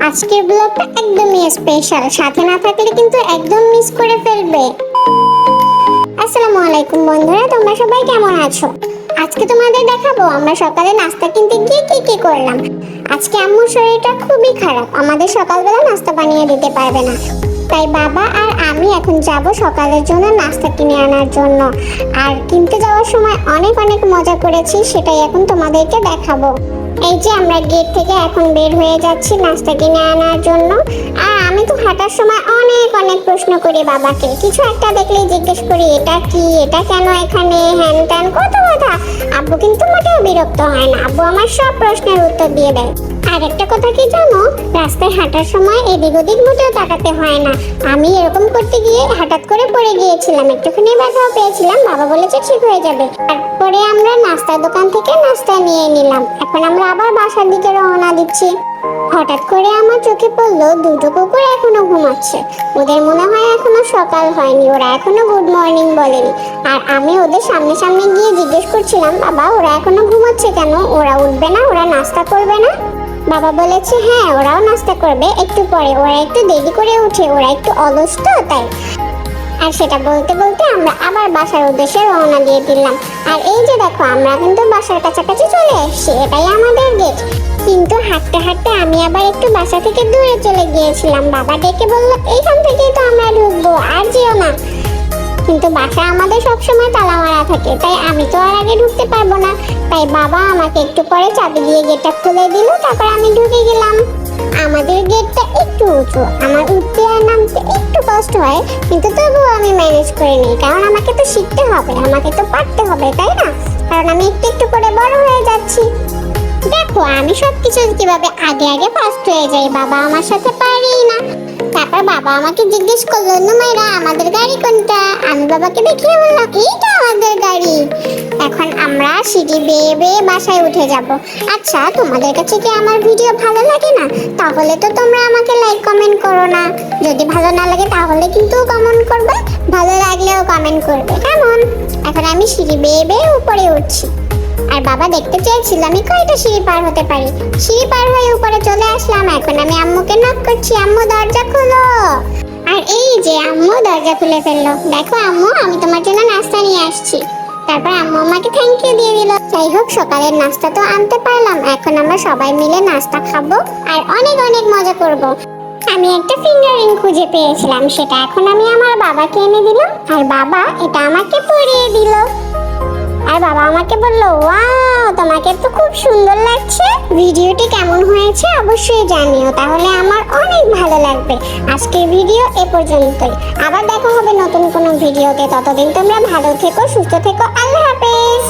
আজকের ব্লগটা একদমই স্পেশাল, সাথে না থাকলে কিন্তু একদম মিস করে ফেলবে। আসসালামু আলাইকুম বন্ধুরা, তোমরা সবাই কেমন আছো? আজকে তোমাদের দেখাবো আমরা সকালে নাস্তা কিনতে গিয়ে কি করলাম। আজকে আম্মুর শরীরটা খুবই খারাপ, আমাদের সকালবেলা নাস্তা বানিয়ে দিতে পারবে না, তাই বাবা আর আমি এখন যাব সকালের জন্য নাস্তা কিনে আনার জন্য। আর কিনতে যাওয়ার সময় অনেক মজা করেছি, সেটাই এখন তোমাদেরকে দেখাবো। এই যে আমরা গেট থেকে এখন বের হয়ে যাচ্ছি নাস্তা কিনে আনার জন্য। আর আমি তো হাঁটার সময় অনেক প্রশ্ন করি বাবাকে, কিছু একটা দেখলেই জিজ্ঞেস করি এটা কি, এটা কেন এখানে, হ্যান ত্যান কত কথা। আব্বু কিন্তু মোটেও বিরক্ত হয় না, আব্বু আমার সব প্রশ্নের উত্তর দিয়ে দেয়। আর একটা কথা কি জানো, রাস্তায় হাঁটার সময় এদিক ওদিক মোটেও তাকাতে হয় না। আমি এরকম করতে গিয়ে হঠাৎ করে পড়ে গিয়েছিলাম, একটুখানি ব্যথাও পেয়েছিলাম, বাবা বলেছে ঠিক হয়ে যাবে। তারপরে আমরা নাস্তার দোকান থেকে নাস্তা নিয়ে নিলাম। এখন আমরা আবার বাসার দিকে রওনা দিচ্ছি। হঠাৎ করে আমার চোখে পড়লো দুটো কুকুর এখনো ঘুমাচ্ছে। ওদের মনে হয় এখনো সকাল হয়নি, ওরা এখনো গুড মর্নিং বলেনি। আর আমি ওদের সামনে গিয়ে জিজ্ঞেস করছিলাম, বাবা ওরা এখনো ঘুমাচ্ছে কেন, ওরা উঠবে না, ওরা নাস্তা করবে না? বাবা বলেছে হ্যাঁ ওরাও নাস্তা করবে একটু পরে, ওরা একটু দেরি করে উঠে, ওরা একটু অলস তো তাই। আর সেটা বলতে আমরা আবার বাসার উদ্দেশ্যে রওনা দিয়ে দিলাম। আর এই যে দেখো আমরা কিন্তু বাসার কাছাকাছি চলে এসেছি, এটাই আমাদের গেট। কিন্তু হাঁটতে আমি আবার একটু বাসা থেকে দূরে চলে গিয়েছিলাম। বাবা ডেকে বললো এইখান থেকেই তো আমরা ঢুকবো, আর যেও না। কিন্তু বাসা আমাদের সবসময় তালা মারা থাকে, তাই আমি তো আর আগে ঢুকতে পারবো না। তাই বাবা আমাকে একটু পরে চাবি দিয়ে গেটটা খুলে দিল, তারপর আমি ঢুকে গেলাম। আমাদের গেটটা একটু উঁচু, আমার উঠতে আর নামতে একটু কষ্ট হয়, কিন্তু তবুও আমি ম্যানেজ করে নিই, কারণ আমাকে তো শিখতে হবে, আমাকে তো পারতে হবে, তাই না? কারণ আমি একটু করে বড় হয়ে যাচ্ছি। দেখো আমি সবকিছু কিভাবে আগে ফার্স্ট হয়ে যাই, বাবা আমার সাথে পারেই না। তারপর বাবা আমাকে জিজ্ঞেস করলো নুমাইরা আমাদের গাড়ি কোনটা? আমি বাবাকে দেখিয়ে বললাম এইটা আমাদের গাড়ি। এখন আমরা সিঁড়ি বেয়ে বাসায় উঠে যাব। আচ্ছা তোমাদের কাছে কি আমার ভিডিও ভালো লাগে না? তাহলে তো তোমরা আমাকে লাইক কমেন্ট করো না। যদি ভালো না লাগে তাহলে কিন্তু কমেন্ট করবে, ভালো লাগলেও কমেন্ট করবে, কেমন? এখন আমি সিঁড়ি বেয়ে উপরে উঠছি। আর বাবা দেখতে চাইছিল আমি কয়টা সিঁড়ি পার হতে পারি। সিঁড়ি পার হয়ে উপরে চলে আসলাম। এখন আমি আম্মুকে নক করছি, আম্মু দরজা খোলো। আর এই যে আম্মু দরজা খুলে ফেললো। দেখো আম্মু আমি তোমার জন্য নাস্তা নিয়ে আসছি। তারপর আম্মু আমাকে থ্যাংক ইউ দিয়ে দিল। যাই হোক সকালের নাস্তা তো আনতে পারলাম, এখন আমরা সবাই মিলে নাস্তা খাবো আর অনেক মজা করব। আমি একটা ফিঙ্গারিং খুঁজে পেয়েছিলাম, সেটা এখন আমি আমার বাবাকে এনে দিলাম। আর বাবা এটা আমাকে পরিয়ে দিল। আর বাবা আমাকে বললো ওয়াও তোমাকে তো খুব সুন্দর লাগছে, ভিডিওটি কেমন হয়েছে অবশ্যই জানিও, তাহলে আমার অনেক ভালো লাগবে। আজকের ভিডিও এ পর্যন্তই, আবার দেখা হবে নতুন কোনো ভিডিওতে। ততদিন তোমরা ভালো থেকো, সুস্থ থেকো, আল্লাহ হাফেজ।